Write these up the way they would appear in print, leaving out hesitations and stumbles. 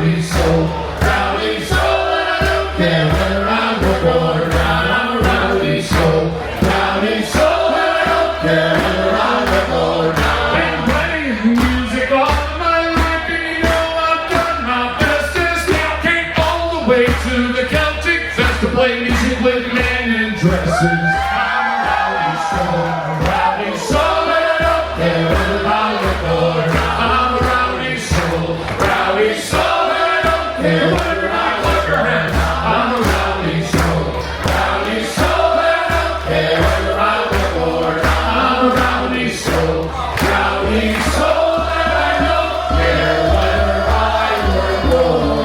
rowdy soul, rowdy soul, and I don't care whether I'm a boy or not. I'm a rowdy soul, rowdy soul, and I don't care whether I'm a boy or not. Been playing music all my life, and you know I've done my best. Just now came all the way to the Celtic Fest to play music with men in dresses. I'm a rowdy soul, rowdy soul, and I don't care whether I'm a boy or not. I'm a rowdy soul, rowdy soul, and I don't care whether I look or not. I'm a rowdy soul, rowdy soul, and I don't care whether I'm a boy or not. I'm a rowdy soul, rowdy soul, and I don't care whether I were born.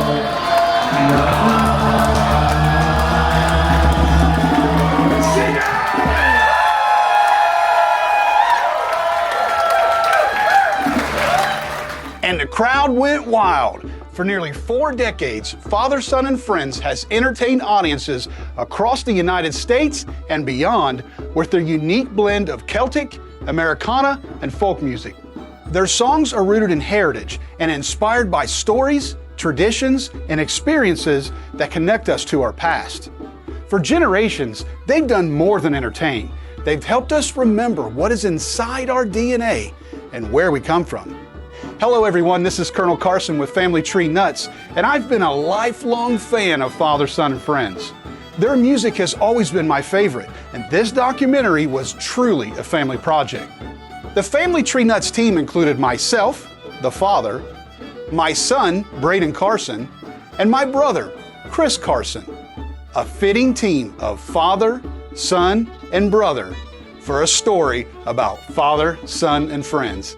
And the crowd went wild. For nearly 4 decades, Father, Son, and Friends has entertained audiences across the United States and beyond with their unique blend of Celtic, Americana, and folk music. Their songs are rooted in heritage and inspired by stories, traditions, and experiences that connect us to our past. For generations, they've done more than entertain. They've helped us remember what is inside our DNA and where we come from. Hello everyone, this is Colonel Carson with Family Tree Nuts, and I've been a lifelong fan of Father, Son, and Friends. Their music has always been my favorite, and this documentary was truly a family project. The Family Tree Nuts team included myself, the father, my son, Brayden Carson, and my brother, Chris Carson. A fitting team of father, son, and brother for a story about Father, Son, and Friends.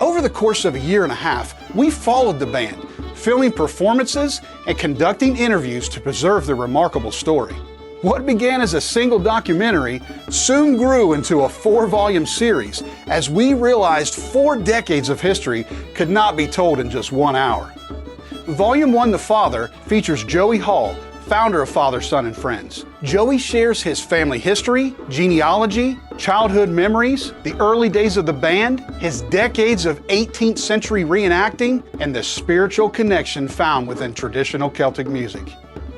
Over the course of a year and a half, we followed the band, filming performances and conducting interviews to preserve their remarkable story. What began as a single documentary soon grew into a 4-volume series as we realized 4 decades of history could not be told in just 1 hour. Volume 1, The Father, features Joey Hall, founder of Father, Son, and Friends. Joey shares his family history, genealogy, childhood memories, the early days of the band, his decades of 18th century reenacting, and the spiritual connection found within traditional Celtic music.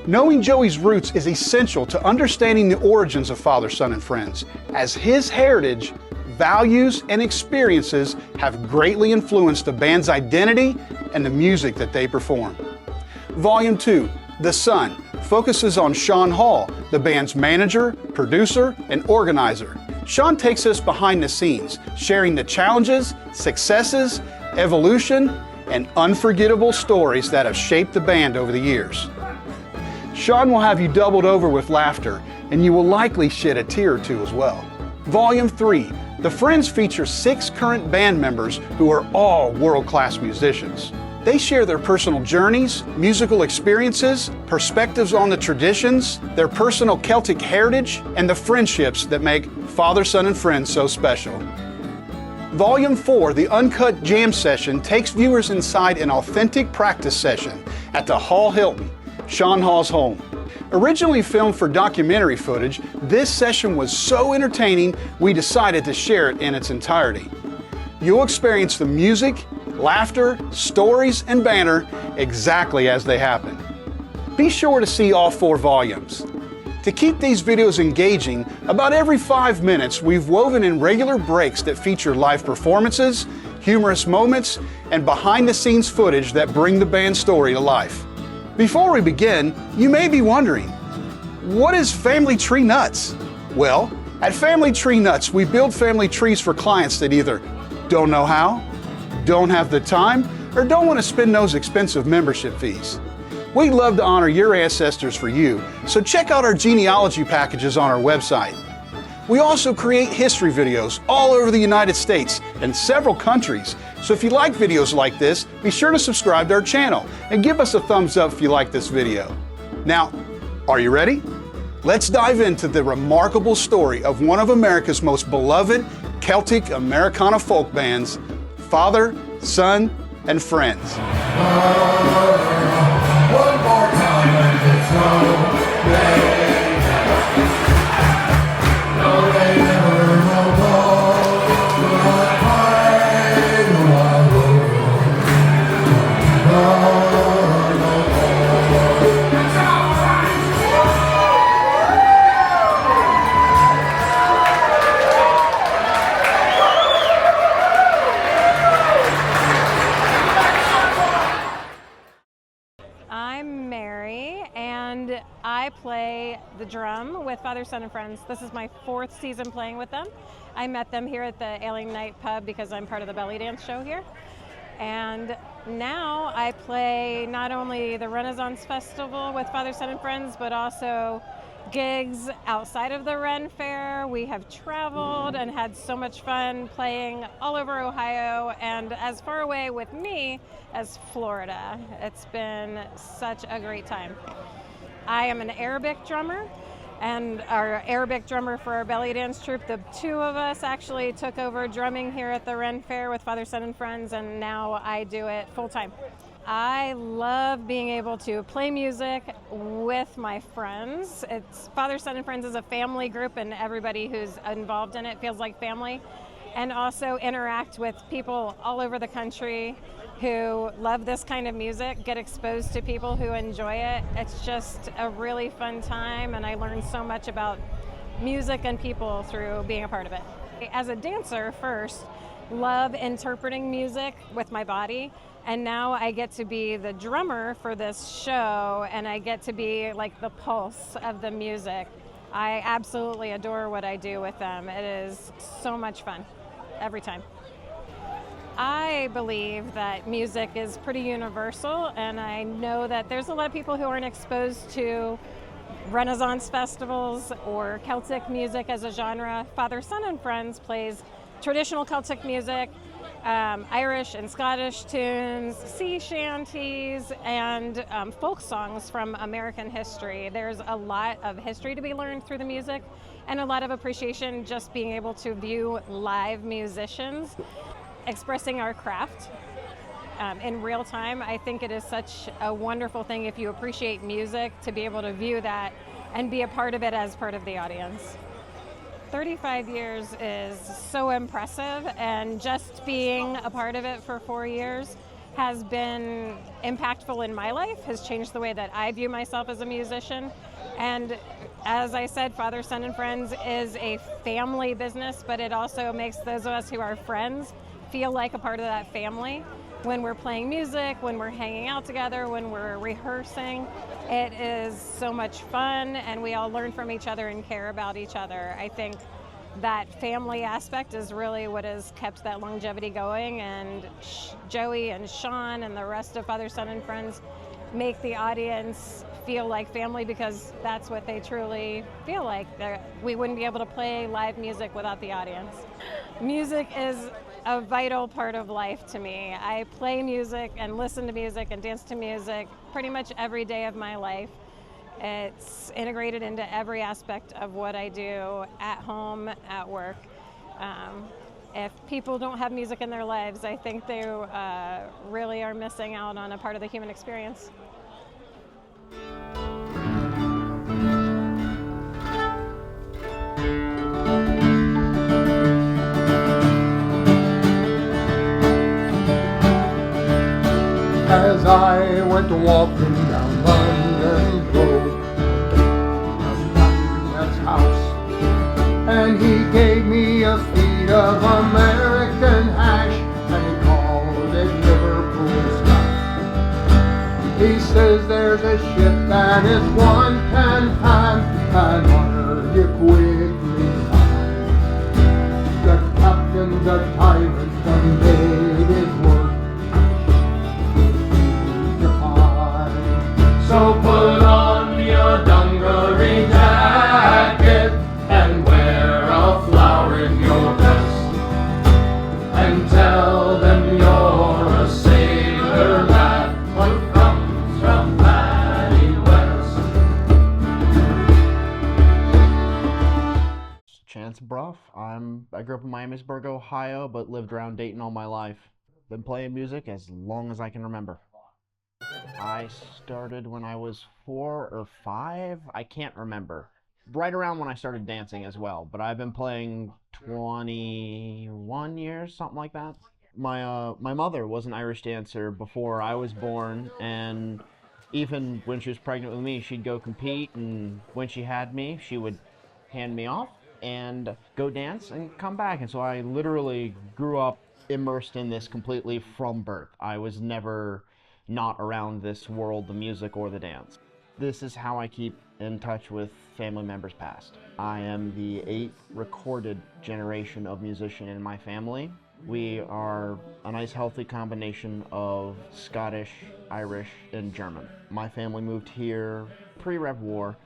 Knowing Joey's roots is essential to understanding the origins of Father, Son, and Friends, as his heritage, values, and experiences have greatly influenced the band's identity and the music that they perform. Volume 2, The Son, focuses on Sean Hall, the band's manager, producer, and organizer. Sean takes us behind the scenes, sharing the challenges, successes, evolution, and unforgettable stories that have shaped the band over the years. Sean will have you doubled over with laughter, and you will likely shed a tear or two as well. Volume 3, The Friends, features 6 current band members who are all world-class musicians. They share their personal journeys, musical experiences, perspectives on the traditions, their personal Celtic heritage, and the friendships that make Father, Son, and Friends so special. Volume 4, The Uncut Jam Session, takes viewers inside an authentic practice session at the Hall Hilton, Sean Hall's home. Originally filmed for documentary footage, this session was so entertaining we decided to share it in its entirety. You'll experience the music, laughter, stories, and banter exactly as they happen. Be sure to see all 4 volumes. To keep these videos engaging, about every 5 minutes we've woven in regular breaks that feature live performances, humorous moments, and behind-the-scenes footage that bring the band's story to life. Before we begin, you may be wondering, what is Family Tree Nuts? Well, at Family Tree Nuts, we build family trees for clients that either don't know how, don't have the time, or don't want to spend those expensive membership fees. We'd love to honor your ancestors for you, so check out our genealogy packages on our website. We also create history videos all over the United States and several countries, so if you like videos like this, be sure to subscribe to our channel and give us a thumbs up if you like this video. Now, are you ready? Let's dive into the remarkable story of one of America's most beloved Celtic Americana folk bands, Father, Son, and Friends. One more time and it's no I play the drum with Father, Son, and Friends. This is my 4th season playing with them. I met them here at the Alien Night Pub because I'm part of the belly dance show here. And now I play not only the Renaissance Festival with Father, Son, and Friends, but also gigs outside of the Ren Fair. We have traveled and had so much fun playing all over Ohio and as far away with me as Florida. It's been such a great time. I am an Arabic drummer, and our Arabic drummer for our belly dance troupe, the 2 of us actually took over drumming here at the Ren Fair with Father, Son, and Friends, and now I do it full time. I love being able to play music with my friends. It's Father, Son, and Friends is a family group, and everybody who's involved in it feels like family. And also interact with people all over the country who love this kind of music, get exposed to people who enjoy it. It's just a really fun time, and I learned so much about music and people through being a part of it. As a dancer first, love interpreting music with my body, and now I get to be the drummer for this show, and I get to be like the pulse of the music. I absolutely adore what I do with them. It is so much fun every time. I believe that music is pretty universal, and I know that there's a lot of people who aren't exposed to Renaissance festivals or Celtic music as a genre. Father, Son, and Friends plays traditional Celtic music, Irish and Scottish tunes, sea shanties, and folk songs from American history. There's a lot of history to be learned through the music, and a lot of appreciation just being able to view live musicians expressing our craft in real time. I think it is such a wonderful thing if you appreciate music to be able to view that and be a part of it as part of the audience. 35 years is so impressive, and just being a part of it for 4 years has been impactful in my life, has changed the way that I view myself as a musician. And as I said, Father, Son, and Friends is a family business, but it also makes those of us who are friends feel like a part of that family. When we're playing music, when we're hanging out together, when we're rehearsing, it is so much fun, and we all learn from each other and care about each other. I think that family aspect is really what has kept that longevity going, and Joey and Sean and the rest of Father, Son, and Friends make the audience feel like family, because that's what they truly feel like. We wouldn't be able to play live music without the audience. Music is a vital part of life to me. I play music and listen to music and dance to music pretty much every day of my life. It's integrated into every aspect of what I do at home, at work. If people don't have music in their lives, I think they really are missing out on a part of the human experience. As I went walking down London Road, at his house, and he gave me a feed of American hash, and he called it Liverpool Scotch. He says there's a ship that is 110 times, and on her you quickly find. The captain, the tyrant, done made his work. So put on your dungaree jacket and wear a flower in your vest, and tell them you're a sailor lad, what comes from Paddy West. Chance Bruff. I grew up in Miamisburg, Ohio, but lived around Dayton all my life. Been playing music as long as I can remember. I started when I was 4 or 5. I can't remember. Right around when I started dancing as well, but I've been playing 21 years, something like that. My mother was an Irish dancer before I was born, and even when she was pregnant with me, she'd go compete, and when she had me, she would hand me off and go dance and come back. And so I literally grew up immersed in this completely from birth. I was never not around this world, the music or the dance. This is how I keep in touch with family members past. I am the 8th recorded generation of musician in my family. We are a nice healthy combination of Scottish, Irish, and German. My family moved here pre-Rev War,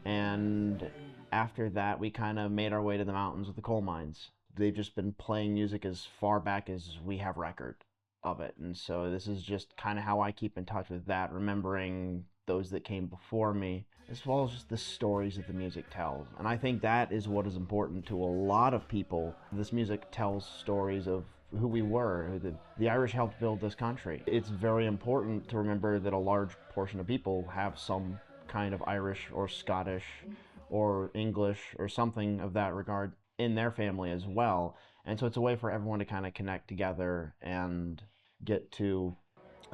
and after that we kind of made our way to the mountains with the coal mines. They've just been playing music as far back as we have record of it, and so this is just kind of how I keep in touch with that, remembering those that came before me, as well as just the stories that the music tells. And I think that is what is important to a lot of people. This music tells stories of who we were. The Irish helped build this country. It's very important to remember that a large portion of people have some kind of Irish or Scottish or English or something of that regard in their family as well. And so it's a way for everyone to kind of connect together and get to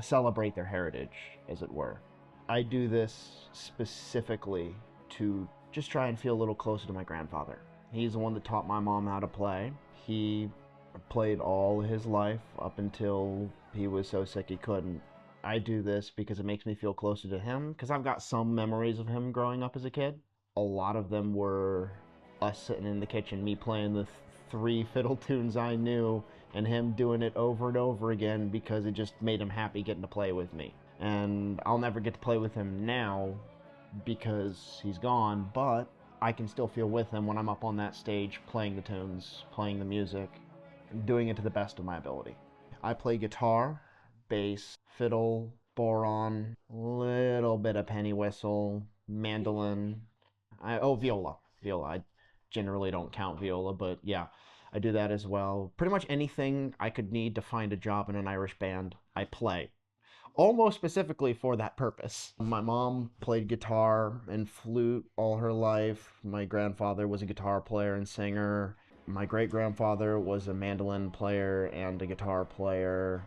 celebrate their heritage, as it were. I do this specifically to just try and feel a little closer to my grandfather. He's the one that taught my mom how to play. He played all his life up until he was so sick he couldn't. I do this because it makes me feel closer to him, because I've got some memories of him growing up as a kid. A lot of them were us sitting in the kitchen, me playing the 3 fiddle tunes I knew, and him doing it over and over again because it just made him happy getting to play with me. And I'll never get to play with him now because he's gone, but I can still feel with him when I'm up on that stage playing the tunes, playing the music, doing it to the best of my ability. I play guitar, bass, fiddle, boron, a little bit of penny whistle, mandolin, viola. I generally don't count viola, but yeah, I do that as well. Pretty much anything I could need to find a job in an Irish band, I play. Almost specifically for that purpose. My mom played guitar and flute all her life. My grandfather was a guitar player and singer. My great-grandfather was a mandolin player and a guitar player.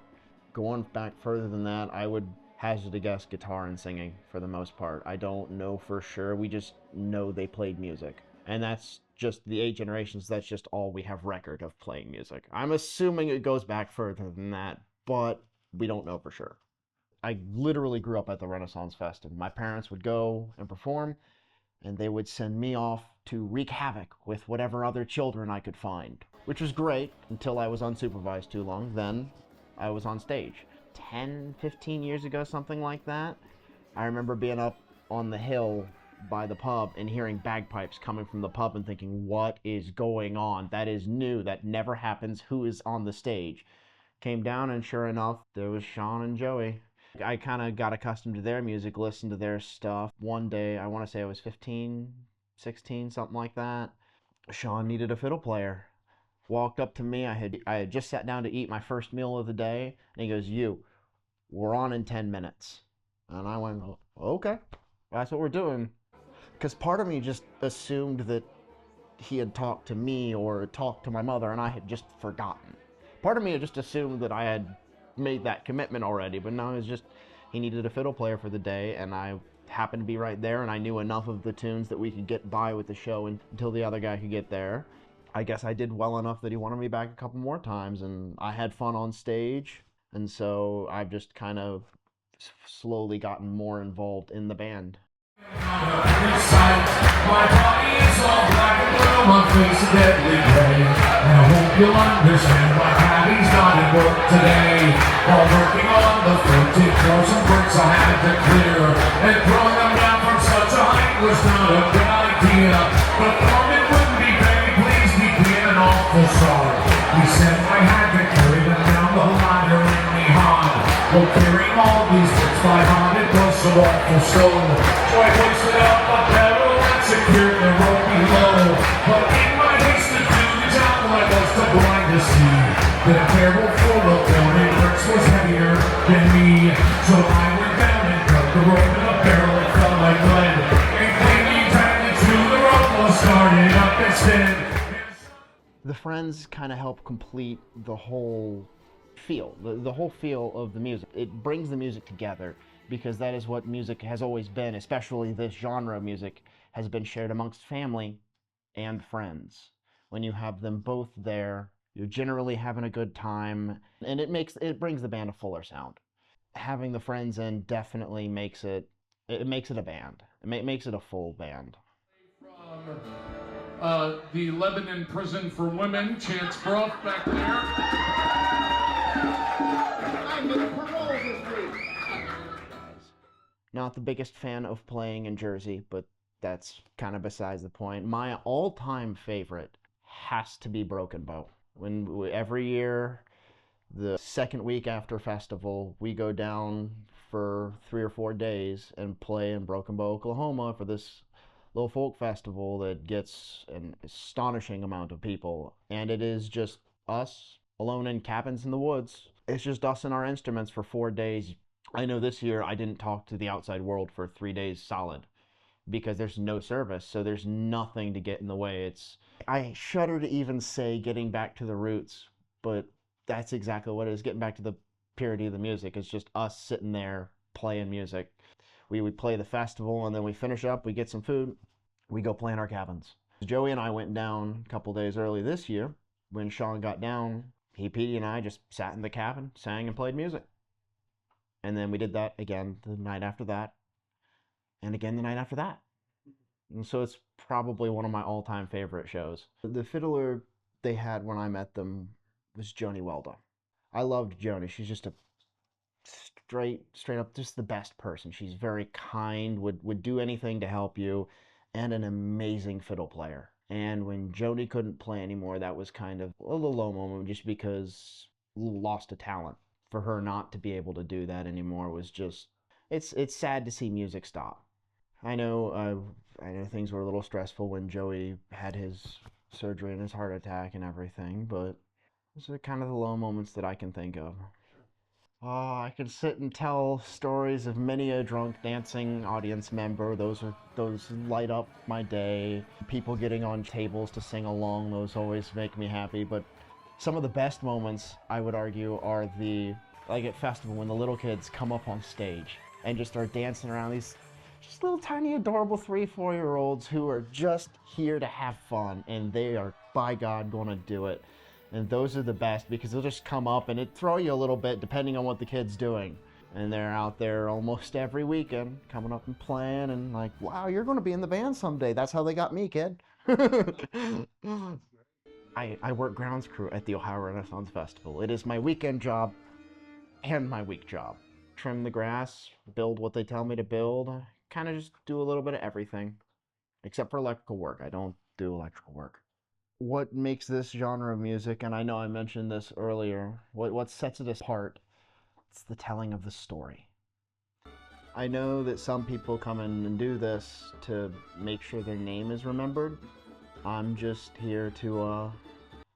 Going back further than that, I would hazard a guess guitar and singing for the most part. I don't know for sure. We just know they played music. And that's just the 8 generations. That's just all we have record of playing music. I'm assuming it goes back further than that, but we don't know for sure. I literally grew up at the Renaissance Fest, and my parents would go and perform, and they would send me off to wreak havoc with whatever other children I could find, which was great until I was unsupervised too long. Then I was on stage. 10, 15 years ago, something like that, I remember being up on the hill by the pub and hearing bagpipes coming from the pub and thinking, what is going on? That is new. That never happens. Who is on the stage? Came down, and sure enough, there was Sean and Joey. I kind of got accustomed to their music, listened to their stuff. One day, I want to say I was 15, 16, something like that. Sean needed a fiddle player. Walked up to me. I had just sat down to eat my first meal of the day, and he goes, we're on in 10 minutes. And I went, okay, that's what we're doing. Because part of me just assumed that he had talked to me or talked to my mother, and I had just forgotten. Part of me had just assumed that I had made that commitment already, but no, it's just he needed a fiddle player for the day, and I happened to be right there, and I knew enough of the tunes that we could get by with the show until the other guy could get there. I guess I did well enough that he wanted me back a couple more times, and I had fun on stage, and so I've just kind of slowly gotten more involved in the band. My body is all black and blue, my face a deadly gray. And I hope you'll understand why Patty's not at work today. While working on the 14th floor, some bricks I had to clear. And throwing them down from such a height was not a good idea. But Norman wouldn't be very pleased, he'd be an awful sorry. He said I had to carry them down the ladder in me hard. Well, carrying all these bricks by hand, it was so awful slow. So I hoisted up a pedal and secured the rope below. But in my haste to do the job, I was too blind to see that a barrel full of burning bricks was heavier than me. So I went down and cut the rope in a barrel, it felt like lead. And clinging tightly to the rope, I started up instead. The friends kind of help complete the whole feel, the whole feel of the music. It brings the music together, because that is what music has always been, especially this genre of music, has been shared amongst family and friends. When you have them both there, you're generally having a good time, and it brings the band a fuller sound. Having the friends in definitely makes it It makes it a band. It makes it a full band. From the Lebanon prison for women, Chance Bruff back there. I'm getting parole this week. Not the biggest fan of playing in Jersey, but that's kind of besides the point. My all-time favorite has to be Broken Bow. Every year, the second week after festival, we go down for 3 or 4 days and play in Broken Bow, Oklahoma for this little folk festival that gets an astonishing amount of people. And it is just us alone in cabins in the woods. It's just us and our instruments for 4 days. I know this year I didn't talk to the outside world for 3 days solid because there's no service, so there's nothing to get in the way. I shudder to even say getting back to the roots, but that's exactly what it is, getting back to the purity of the music. It's just us sitting there playing music. We play the festival, and then we finish up, we get some food, we go play in our cabins. Joey and I went down a couple days early this year. When Sean got down, Petey and I just sat in the cabin, sang and played music. And then we did that again the night after that, and again the night after that. And so it's probably one of my all-time favorite shows. The fiddler they had when I met them was Joni Welda. I loved Joni. She's just a straight up, just the best person. She's very kind, would do anything to help you, and an amazing fiddle player. And when Joni couldn't play anymore, that was kind of a little low moment, just because lost a talent. For her not to be able to do that anymore was just, it's sad to see music stop. I know things were a little stressful when Joey had his surgery and his heart attack and everything, but those are kind of the low moments that I can think of. Oh, I could sit and tell stories of many a drunk dancing audience member. Those light up my day. People getting on tables to sing along, those always make me happy. But some of the best moments, I would argue, are like at festival when the little kids come up on stage and just start dancing around, these just little tiny adorable 3-4-year-olds who are just here to have fun, and they are, by God, gonna do it. And those are the best, because they'll just come up and it throw you a little bit depending on what the kid's doing. And they're out there almost every weekend coming up and playing, and like, wow, you're gonna be in the band someday. That's how they got me, kid. I work grounds crew at the Ohio Renaissance Festival. It is my weekend job and my week job. Trim the grass, build what they tell me to build, kind of just do a little bit of everything. Except for electrical work. I don't do electrical work. What makes this genre of music, and I know I mentioned this earlier, what sets it apart, it's the telling of the story. I know that some people come in and do this to make sure their name is remembered. I'm just here to I want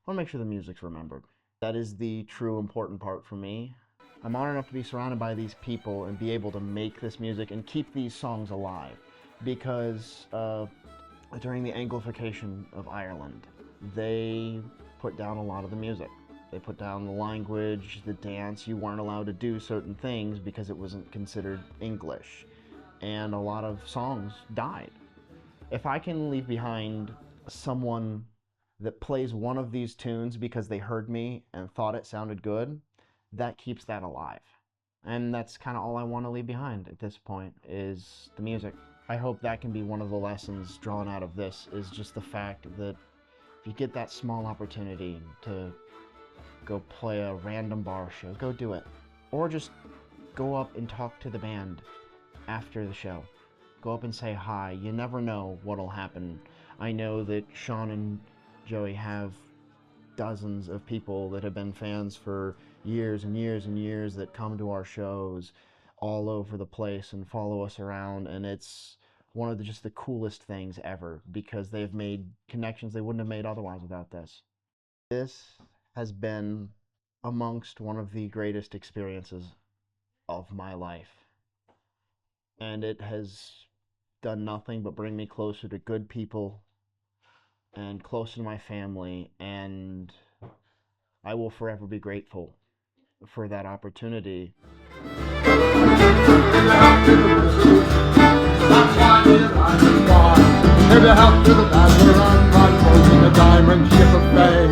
to make sure the music's remembered. That is the true important part for me. I'm honored enough to be surrounded by these people and be able to make this music and keep these songs alive, because during the Anglification of Ireland, they put down a lot of the music. They put down the language, the dance. You weren't allowed to do certain things because it wasn't considered English, and a lot of songs died. If I can leave behind someone that plays one of these tunes because they heard me and thought it sounded good, that keeps that alive. And that's kind of all I want to leave behind at this point, is the music. I hope that can be one of the lessons drawn out of this, is just the fact that if you get that small opportunity to go play a random bar show, go do it. Or just go up and talk to the band after the show. Go up and say hi. You never know what'll happen. I know that Sean and Joey have dozens of people that have been fans for years and years and years that come to our shows all over the place and follow us around, and it's one of just the coolest things ever, because they've made connections they wouldn't have made otherwise without this. This has been amongst one of the greatest experiences of my life, and it has done nothing but bring me closer to good people and closer to my family, and I will forever be grateful for that opportunity. Hear the help to the battle run, run, the diamond ship of fame.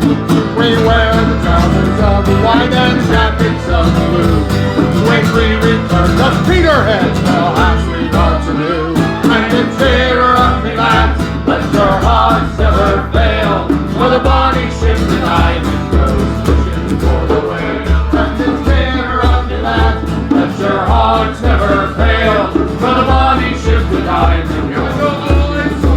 We wear the trousers of white and jackets of blue. When we return, the Peterheads, the Ashley Dogs, hearts never fail, but the body shift the times and you're so always so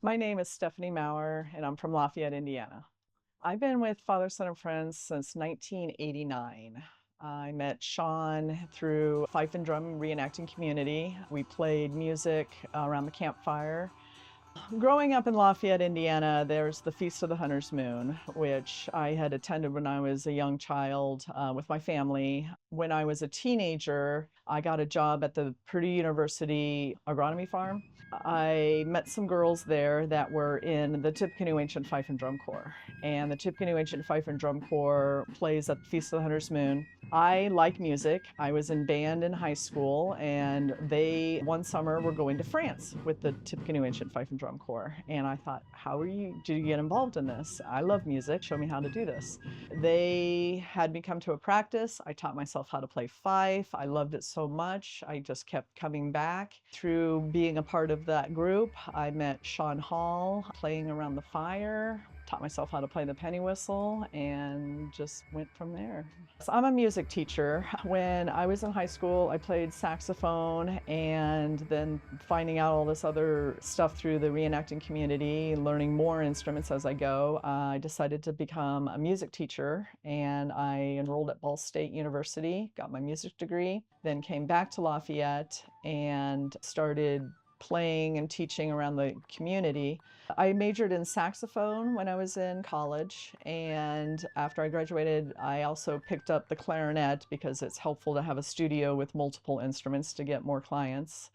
My name is Stephanie Maurer, and I'm from Lafayette, Indiana. I've been with Father, Son, and Friends since 1989. I met Sean through Fife and Drum reenacting community. We played music around the campfire. Growing up in Lafayette, Indiana, there's the Feast of the Hunter's Moon, which I had attended when I was a young child with my family. When I was a teenager, I got a job at the Purdue University agronomy farm. I met some girls there that were in the Tippecanoe Ancient Fife and Drum Corps. And the Tippecanoe Ancient Fife and Drum Corps plays at the Feast of the Hunter's Moon. I like music. I was in band in high school, and they, one summer, were going to France with the Tippecanoe Ancient Fife and Drum Corps. And I thought, did you get involved in this? I love music. Show me how to do this. They had me come to a practice. I taught myself how to play fife. I loved it so much. I just kept coming back. Through being a part of that group, I met Sean Hall playing around the fire, taught myself how to play the penny whistle, and just went from there. So I'm a music teacher. When I was in high school, I played saxophone, and then finding out all this other stuff through the reenacting community, learning more instruments as I go, I decided to become a music teacher, and I enrolled at Ball State University, got my music degree, then came back to Lafayette and started playing and teaching around the community. I majored in saxophone when I was in college, and after I graduated, I also picked up the clarinet because it's helpful to have a studio with multiple instruments to get more clients.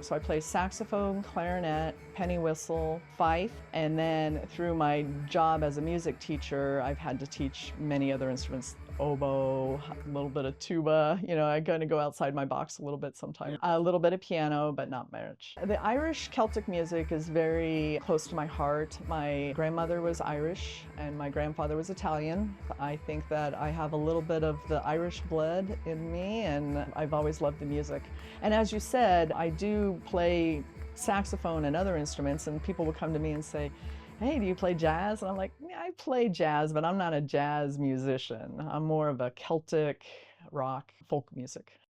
So I play saxophone, clarinet, penny whistle, fife, and then through my job as a music teacher, I've had to teach many other instruments, oboe, a little bit of tuba. You know, I kind of go outside my box a little bit sometimes. A little bit of piano, but not much. The Irish Celtic music is very close to my heart. My grandmother was Irish and my grandfather was Italian. I think that I have a little bit of the Irish blood in me, and I've always loved the music. And as you said, I do play saxophone and other instruments, and people will come to me and say, hey, do you play jazz? And I'm like, yeah, I play jazz, but I'm not a jazz musician. I'm more of a Celtic rock folk music.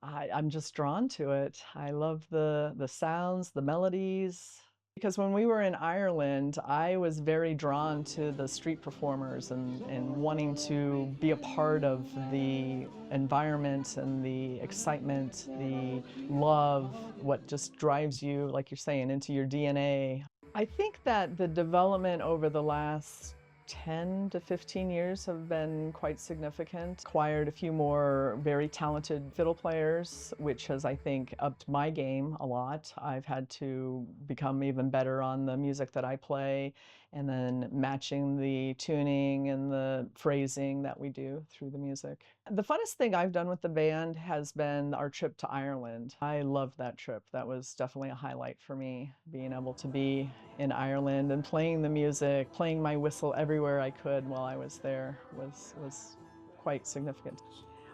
I'm just drawn to it. I love the sounds, the melodies. Because when we were in Ireland, I was very drawn to the street performers and wanting to be a part of the environment and the excitement, the love, what just drives you, like you're saying, into your DNA. I think that the development over the last 10 to 15 years have been quite significant. Acquired a few more very talented fiddle players, which has, I think, upped my game a lot. I've had to become even better on the music that I play, and then matching the tuning and the phrasing that we do through the music. The funnest thing I've done with the band has been our trip to Ireland. I loved that trip. That was definitely a highlight for me, being able to be in Ireland and playing the music, playing my whistle everywhere I could while I was there was quite significant.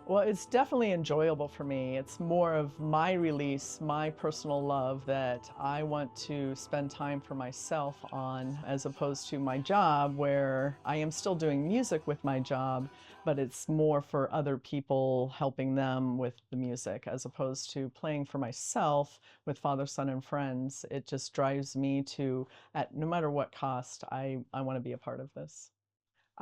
Well, it's definitely enjoyable for me. It's more of my release, my personal love that I want to spend time for myself on, as opposed to my job, where I am still doing music with my job, but it's more for other people, helping them with the music, as opposed to playing for myself with Father, Son, and Friends. It just drives me to, at no matter what cost, I want to be a part of this.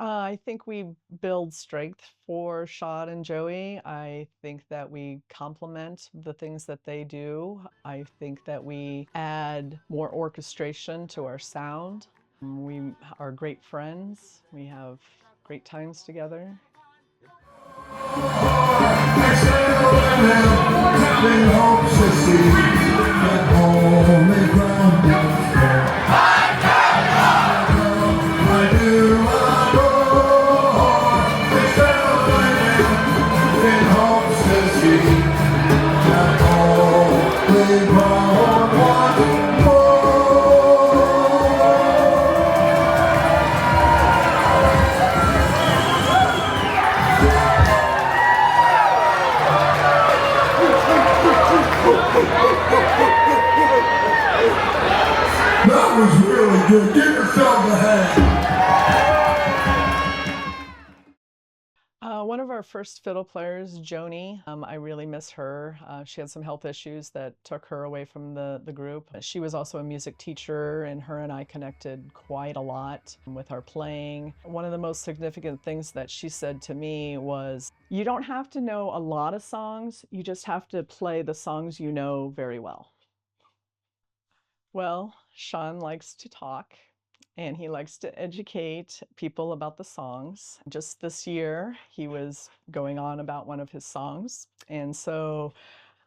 I think we build strength for Sean and Joey. I think that we complement the things that they do. I think that we add more orchestration to our sound. We are great friends. We have great times together. our first fiddle players, Joni. I really miss her. She had some health issues that took her away from the group. She was also a music teacher, and her and I connected quite a lot with our playing. One of the most significant things that she said to me was, you don't have to know a lot of songs, you just have to play the songs you know very well. Well, Sean likes to talk, and he likes to educate people about the songs. Just this year, he was going on about one of his songs, and so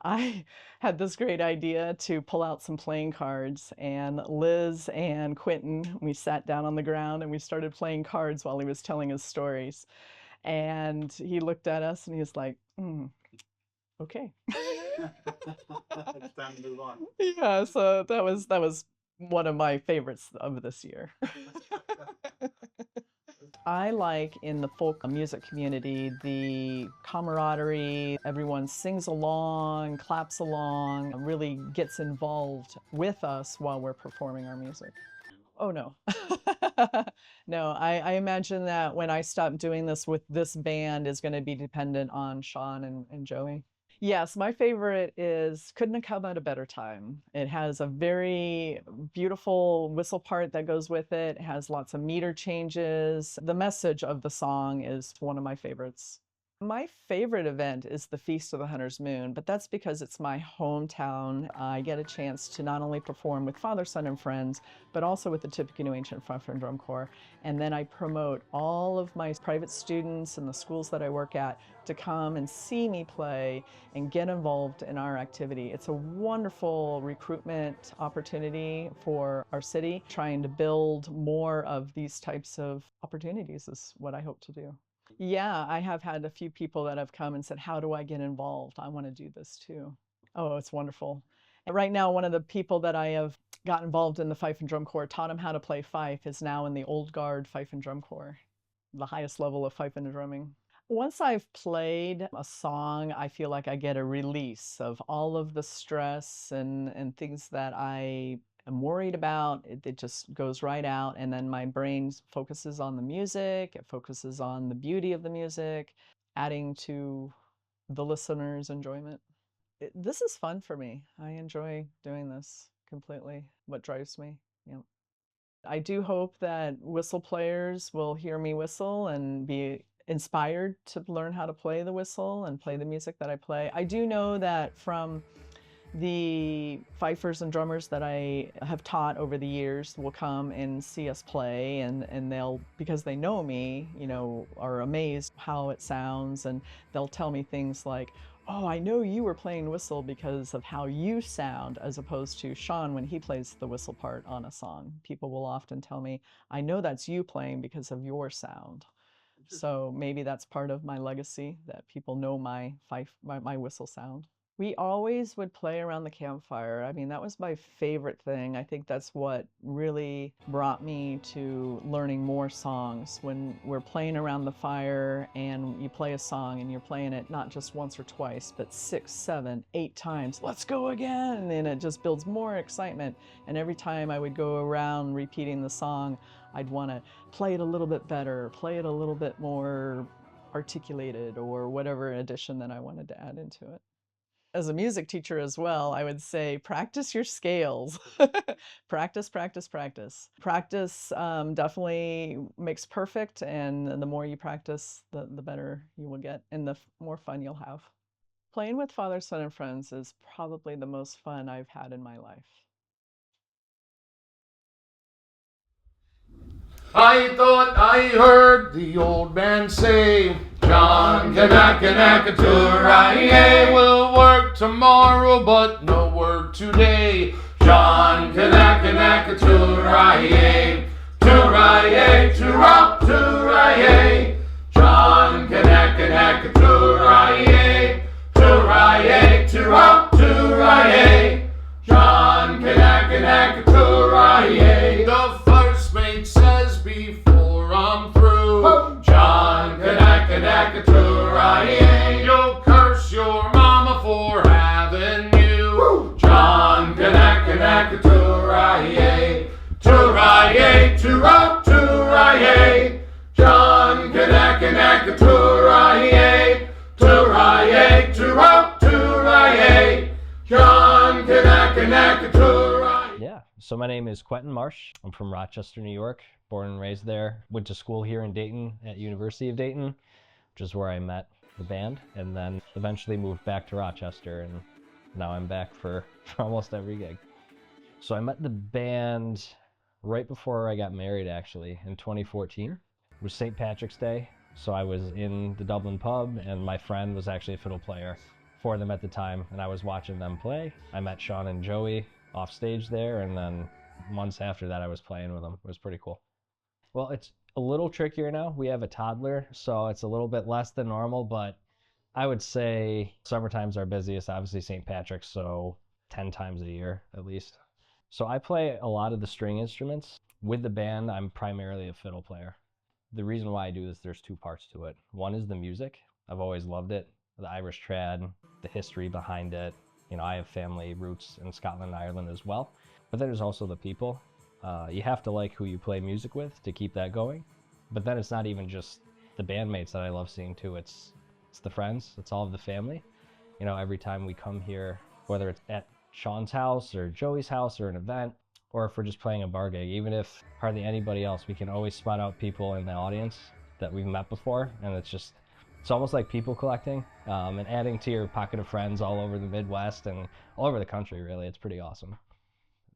I had this great idea to pull out some playing cards, and Liz and Quentin, we sat down on the ground and we started playing cards while he was telling his stories. And he looked at us and he was like, okay. It's time to move on. Yeah, so that was one of my favorites of this year. I like in the folk music community the camaraderie. Everyone sings along, claps along, really gets involved with us while we're performing our music. Oh no. No, I imagine that when I stop doing this with this band is going to be dependent on Sean and Joey. Yes, my favorite is Couldn't Have Come at a Better Time. It has a very beautiful whistle part that goes with it. It has lots of meter changes. The message of the song is one of my favorites. My favorite event is the Feast of the Hunter's Moon, but that's because it's my hometown. I get a chance to not only perform with Father, Son, and Friends, but also with the Tippecanoe Ancient Fife and Drum Corps. And then I promote all of my private students and the schools that I work at to come and see me play and get involved in our activity. It's a wonderful recruitment opportunity for our city. Trying to build more of these types of opportunities is what I hope to do. Yeah, I have had a few people that have come and said, how do I get involved? I want to do this too. Oh, it's wonderful. And right now, one of the people that I have got involved in the Fife and Drum Corps, taught him how to play fife, is now in the Old Guard Fife and Drum Corps, the highest level of fife and drumming. Once I've played a song, I feel like I get a release of all of the stress and things that I am worried about. It just goes right out, and then my brain focuses on the music, it focuses on the beauty of the music, adding to the listener's enjoyment. This is fun for me. I enjoy doing this completely. What drives me. Yeah. I do hope that whistle players will hear me whistle and be inspired to learn how to play the whistle and play the music that I play. I do know that from the fifers and drummers that I have taught over the years will come and see us play, and they'll, because they know me, you know, are amazed how it sounds, and they'll tell me things like, oh, I know you were playing whistle because of how you sound, as opposed to Sean when he plays the whistle part on a song. People will often tell me, I know that's you playing because of your sound. So maybe that's part of my legacy, that people know my whistle sound. We always would play around the campfire. I mean, that was my favorite thing. I think that's what really brought me to learning more songs. When we're playing around the fire and you play a song and you're playing it not just once or twice, but 6, 7, 8 times. Let's go again! And it just builds more excitement. And every time I would go around repeating the song, I'd want to play it a little bit better, play it a little bit more articulated, or whatever addition that I wanted to add into it. As a music teacher as well, I would say practice your scales. Practice, practice, practice. Practice definitely makes perfect, and the more you practice, the better you will get and the more fun you'll have. Playing with Father, Son, and Friends is probably the most fun I've had in my life. I thought I heard the old man say, John Kanaka will work tomorrow, but no work today. John Kanaka Turaye, Turaye, Turop, Turaye. John Kanaka Turaye, Turaye, Turop, Turaye. John Kanaka Turaye. The first mate says before I'm through, John Kanaka Turaye, you'll curse your mama for having you. John Kanaka Turaye, Turaye, Turop, Turaye. John Kanaka Turaye. So my name is Quentin Marsh. I'm from Rochester, New York, born and raised there. Went to school here in Dayton at University of Dayton, which is where I met the band, and then eventually moved back to Rochester, and now I'm back for almost every gig. So I met the band right before I got married, actually, in 2014. It was St. Patrick's Day, so I was in the Dublin pub, and my friend was actually a fiddle player for them at the time, and I was watching them play. I met Sean and Joey off stage there, and then months after that I was playing with them. It was pretty cool. Well, it's a little trickier now. We have a toddler, so it's a little bit less than normal, but I would say summertime's our busiest, obviously St. Patrick's, so 10 times a year at least. So I play a lot of the string instruments. With the band, I'm primarily a fiddle player. The reason why I do this, there's two parts to it. One is the music. I've always loved it. The Irish trad, the history behind it. You know, I have family roots in Scotland and Ireland as well. But then there's also the people. You have to like who you play music with to keep that going. But then it's not even just the bandmates that I love seeing too. It's the friends. It's all of the family. You know, every time we come here, whether it's at Sean's house or Joey's house or an event, or if we're just playing a bar gig, even if hardly anybody else, we can always spot out people in the audience that we've met before. And it's almost like people collecting and adding to your pocket of friends all over the Midwest and all over the country, really. It's pretty awesome.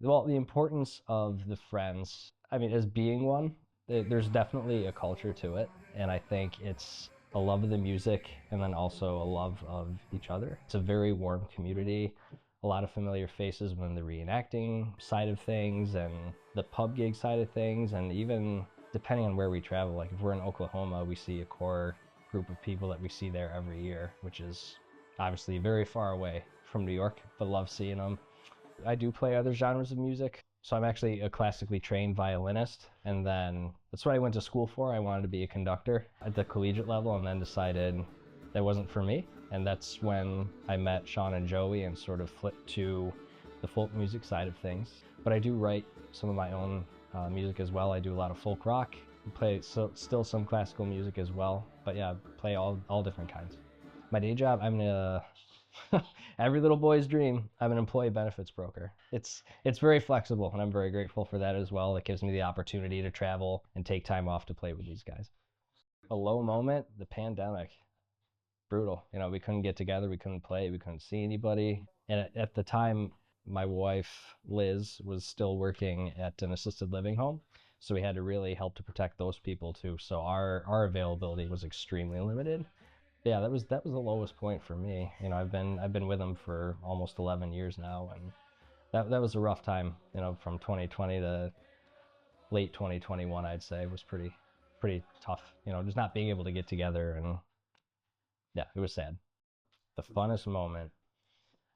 Well, the importance of the friends, I mean, as being one, there's definitely a culture to it. And I think it's a love of the music and then also a love of each other. It's a very warm community. A lot of familiar faces when the reenacting side of things and the pub gig side of things, and even depending on where we travel, like if we're in Oklahoma, we see a core group of people that we see there every year, which is obviously very far away from New York, but love seeing them. I do play other genres of music, so I'm actually a classically trained violinist, and then that's what I went to school for. I wanted to be a conductor at the collegiate level, and then decided that wasn't for me. And that's when I met Sean and Joey and sort of flipped to the folk music side of things. But I do write some of my own music as well. I do a lot of folk rock. I play still some classical music as well. But yeah, I play all different kinds. My day job, I'm every little boy's dream. I'm an employee benefits broker. It's very flexible, and I'm very grateful for that as well. It gives me the opportunity to travel and take time off to play with these guys. A low moment, the pandemic. Brutal. You know, we couldn't get together, we couldn't play, we couldn't see anybody. And at the time, my wife, Liz, was still working at an assisted living home. So we had to really help to protect those people too. So our availability was extremely limited. Yeah, that was the lowest point for me. You know, I've been with them for almost 11 years now, and that was a rough time, you know, from 2020 to late 2021, I'd say. It was pretty tough, you know, just not being able to get together, and yeah, it was sad. The funnest moment.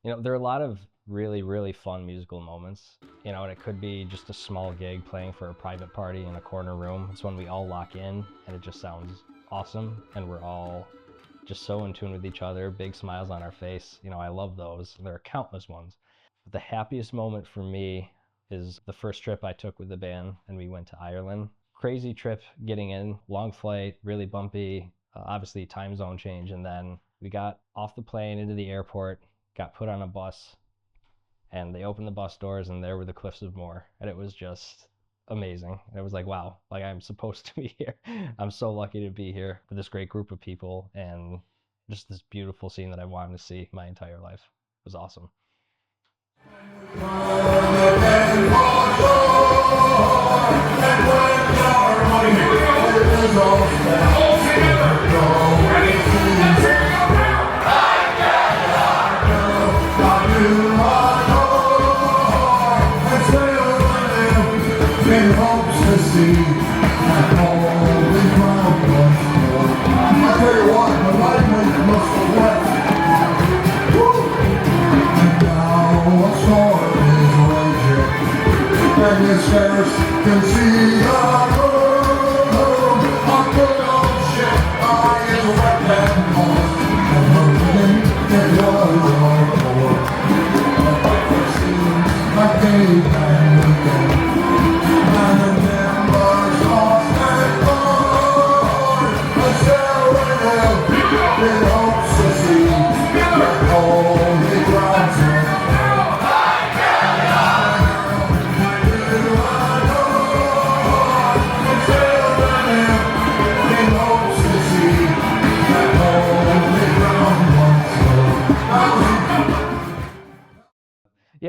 You know, there are a lot of really, really fun musical moments, you know, and it could be just a small gig playing for a private party in a corner room. It's when we all lock in and it just sounds awesome and we're all just so in tune with each other, big smiles on our face. You know, I love those. There are countless ones. But the happiest moment for me is the first trip I took with the band, and we went to Ireland. Crazy trip getting in, long flight, really bumpy. Obviously time zone change, and then we got off the plane into the airport, got put on a bus, and they opened the bus doors and there were the Cliffs of Moher, and it was just amazing. It was like, wow, like I'm supposed to be here. I'm so lucky to be here with this great group of people and just this beautiful scene that I wanted to see my entire life. It was awesome. Can see the road.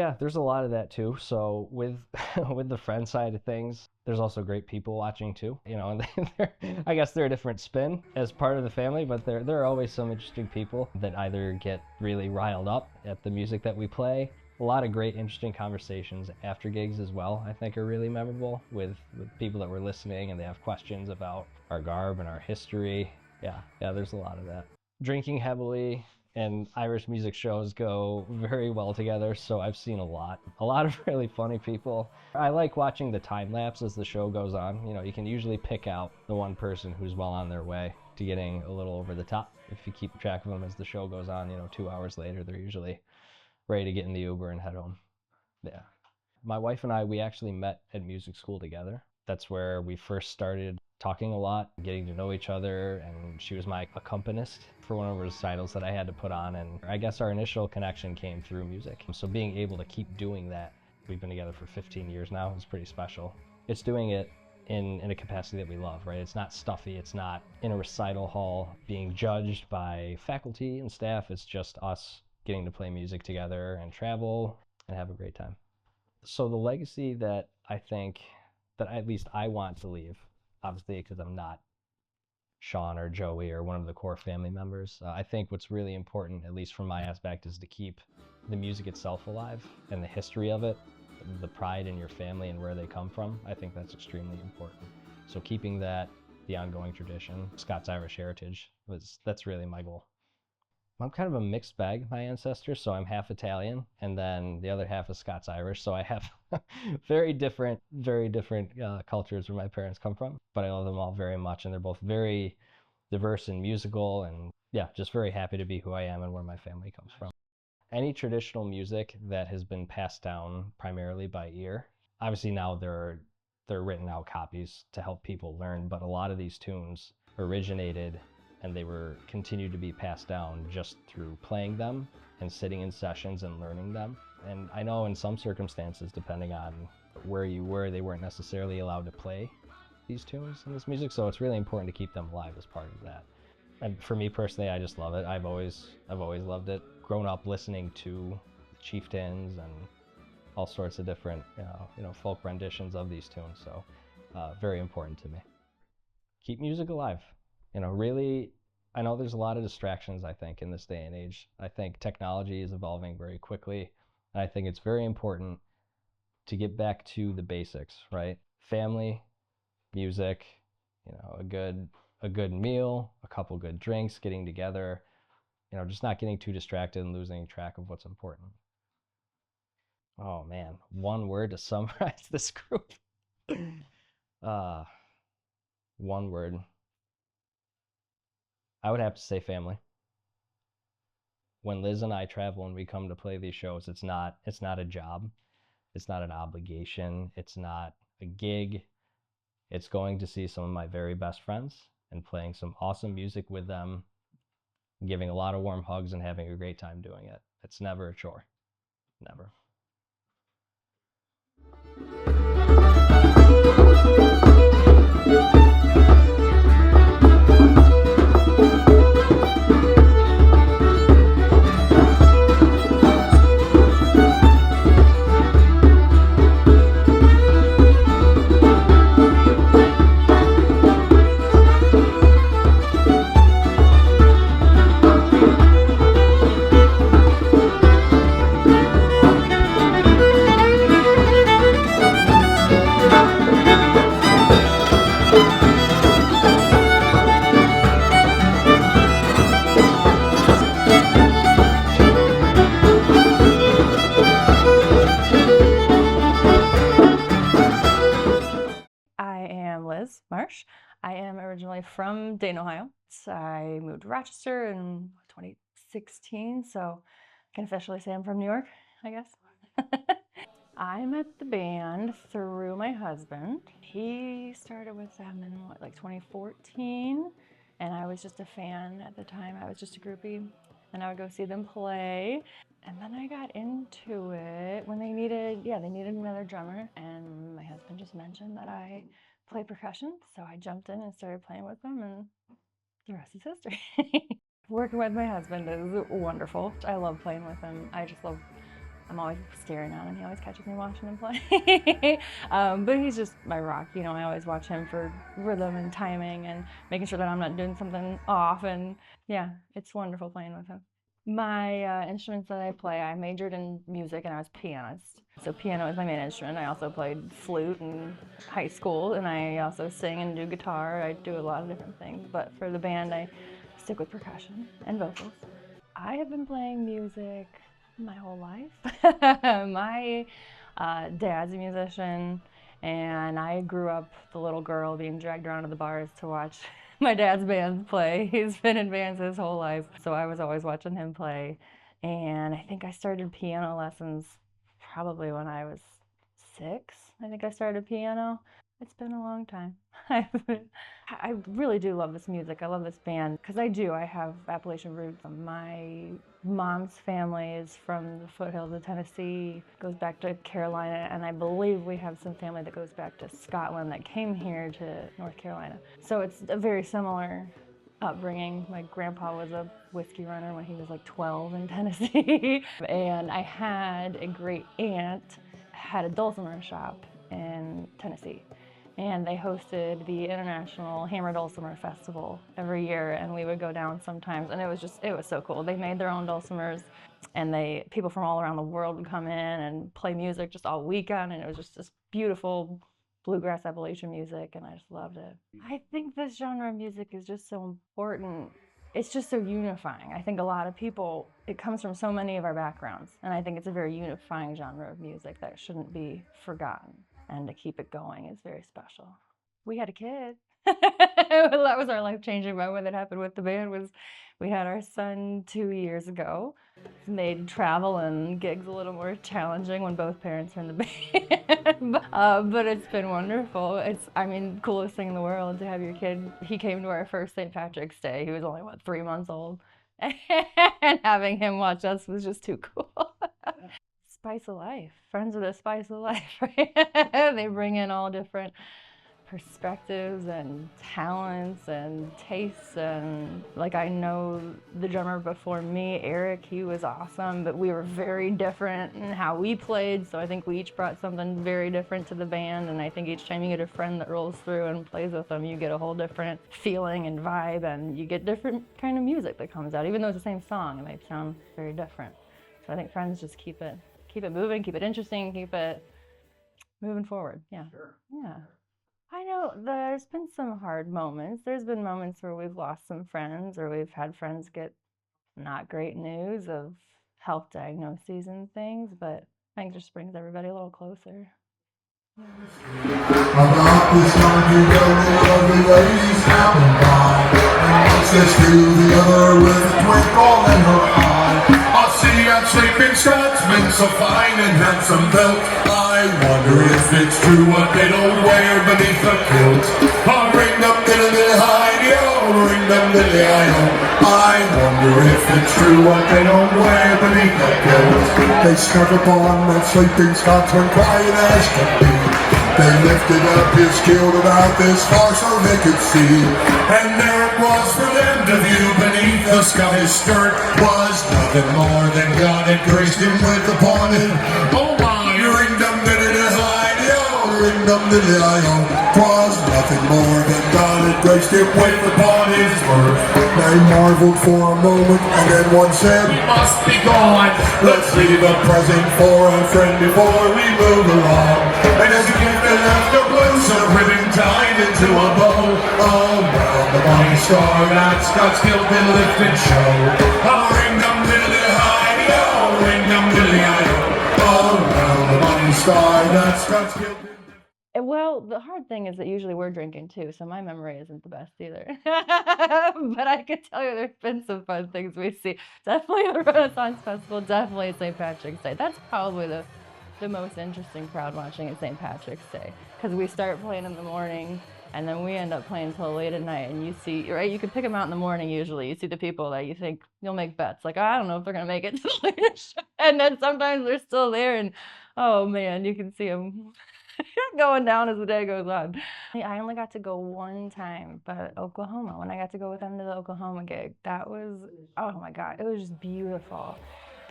Yeah, there's a lot of that too. So with with the friend side of things, there's also great people watching too. You know, and I guess they're a different spin as part of the family, but there are always some interesting people that either get really riled up at the music that we play. A lot of great, interesting conversations after gigs as well, I think are really memorable with people that were listening and they have questions about our garb and our history. Yeah, there's a lot of that. Drinking heavily and Irish music shows go very well together, so I've seen a lot of really funny people. I like watching the time lapse as the show goes on. You know, you can usually pick out the one person who's well on their way to getting a little over the top. If you keep track of them as the show goes on, you know, 2 hours later, they're usually ready to get in the Uber and head home. Yeah. My wife and I, we actually met at music school together. That's where we first started talking a lot, getting to know each other, and she was my accompanist for one of the recitals that I had to put on, and I guess our initial connection came through music. So being able to keep doing that, we've been together for 15 years now, is pretty special. It's doing it in a capacity that we love, right? It's not stuffy, it's not in a recital hall being judged by faculty and staff, it's just us getting to play music together and travel and have a great time. So the legacy that I think that at least I want to leave, obviously because I'm not Sean or Joey or one of the core family members, I think what's really important, at least from my aspect, is to keep the music itself alive and the history of it, the pride in your family and where they come from. I think that's extremely important. So keeping that, the ongoing tradition, Scots Irish heritage, that's really my goal. I'm kind of a mixed bag, my ancestors, so I'm half Italian, and then the other half is Scots Irish, so I have very different cultures where my parents come from, but I love them all very much, and they're both very diverse and musical, and yeah, just very happy to be who I am and where my family comes from. Any traditional music that has been passed down primarily by ear, obviously now they're written out copies to help people learn, but a lot of these tunes originated and they were continued to be passed down just through playing them and sitting in sessions and learning them. And I know in some circumstances, depending on where you were, they weren't necessarily allowed to play these tunes and this music, so it's really important to keep them alive as part of that. And for me personally, I just love it. I've always loved it. Grown up listening to chieftains and all sorts of different folk renditions of these tunes, so very important to me. Keep music alive. Really, I know there's a lot of distractions, I think, in this day and age. I think technology is evolving very quickly, and I think it's very important to get back to the basics, right? Family, music, a good meal, a couple good drinks, getting together, just not getting too distracted and losing track of what's important. Oh man, one word to summarize this group. One word. I would have to say family. When Liz and I travel and we come to play these shows, it's not a job. It's not an obligation. It's not a gig. It's going to see some of my very best friends and playing some awesome music with them, giving a lot of warm hugs and having a great time doing it. It's never a chore. Never. I am originally from Dayton, Ohio. So I moved to Rochester in 2016, so I can officially say I'm from New York, I guess. I met the band through my husband. He started with them in 2014, and I was just a fan at the time. I was just a groupie, and I would go see them play. And then I got into it when they needed another drummer, and my husband just mentioned that I play percussion, so I jumped in and started playing with them, and the rest is history. Working with my husband is wonderful. I love playing with him. I just love I'm always staring at him. He always catches me watching him play. But he's just my rock. You know, I always watch him for rhythm and timing and making sure that I'm not doing something off. And yeah, it's wonderful playing with him. My instruments that I play, I majored in music and I was a pianist. So piano is my main instrument. I also played flute in high school, and I also sing and do guitar. I do a lot of different things, but for the band, I stick with percussion and vocals. I have been playing music my whole life. My dad's a musician, and I grew up the little girl being dragged around to the bars to watch my dad's band play. He's been in bands his whole life, so I was always watching him play. And I think I started piano lessons probably when I was 6. I think I started piano. It's been a long time. I really do love this music. I love this band because I have Appalachian roots. My mom's family is from the foothills of Tennessee, goes back to Carolina, and I believe we have some family that goes back to Scotland that came here to North Carolina. So it's a very similar upbringing. My grandpa was a whiskey runner when he was like 12 in Tennessee. And I had a great aunt had a dulcimer shop in Tennessee. And they hosted the International Hammer Dulcimer Festival every year, and we would go down sometimes, and it was so cool. They made their own dulcimers, and people from all around the world would come in and play music just all weekend, and it was just this beautiful bluegrass Appalachian music, and I just loved it. I think this genre of music is just so important. It's just so unifying. I think a lot of people, it comes from so many of our backgrounds, and I think it's a very unifying genre of music that shouldn't be forgotten. And to keep it going is very special. We had a kid. That was our life-changing moment that happened with the band. Was we had our son 2 years ago. It made travel and gigs a little more challenging when both parents are in the band. But it's been wonderful. Coolest thing in the world to have your kid. He came to our first St. Patrick's Day. He was only, 3 months old? And having him watch us was just too cool. Spice of life. Friends are the spice of life, right? They bring in all different perspectives and talents and tastes, and I know the drummer before me, Eric, he was awesome, but we were very different in how we played, so I think we each brought something very different to the band, and I think each time you get a friend that rolls through and plays with them, you get a whole different feeling and vibe, and you get different kind of music that comes out. Even though it's the same song, it might sound very different. So I think friends just keep it moving, keep it interesting, keep it moving forward. Yeah. Sure. Yeah. I know there's been some hard moments. There's been moments where we've lost some friends, or we've had friends get not great news of health diagnoses and things, but I think it just brings everybody a little closer. About this time you go, the lovely ladies coming by, and one says to the other with a twinkle in her eye, I see a sleeping Scotsman so fine and handsome built. I wonder if it's true what they don't wear beneath the kilt. Oh, ring them diddly hi-yo, ring them diddly hi-yo. I wonder if it's true what they don't wear beneath the kilt. They struck upon that sleeping Scotsman quiet as can be. They lifted up his kilt about this far so they could see, and there it was for them to view. Beneath the Scottish skirt was nothing more than God had graced him with upon it. Oh my, ring-dum diddly hi-yo, ring-dum diddly hi-yo. 'Twas nothing more than God had graced him with upon his birth. They marveled for a moment, and then one said, "We must be gone. Let's leave a present for a friend before we move along." And as a gift they left a blue silk ribbon tied into a bow. Oh, well, the bonny star that Scots kilt did lift and show. Oh, ring-dum diddly hi-yo, ring-dum diddly hi-yo. Oh, well, the bonny star that Scots kilt did. Well, the hard thing is that usually we're drinking too, so my memory isn't the best either. But I can tell you there's been some fun things we see. Definitely the Renaissance Festival, definitely St. Patrick's Day. That's probably the most interesting crowd watching at St. Patrick's Day, because we start playing in the morning and then we end up playing till late at night, and you see, right, you can pick them out in the morning usually. You see the people that you think you'll make bets, like, I don't know if they're going to make it to the later show. And then sometimes they're still there, and oh man, you can see them going down as the day goes on. I only got to go one time, but Oklahoma, when I got to go with them to the Oklahoma gig, that was, oh my God, it was just beautiful.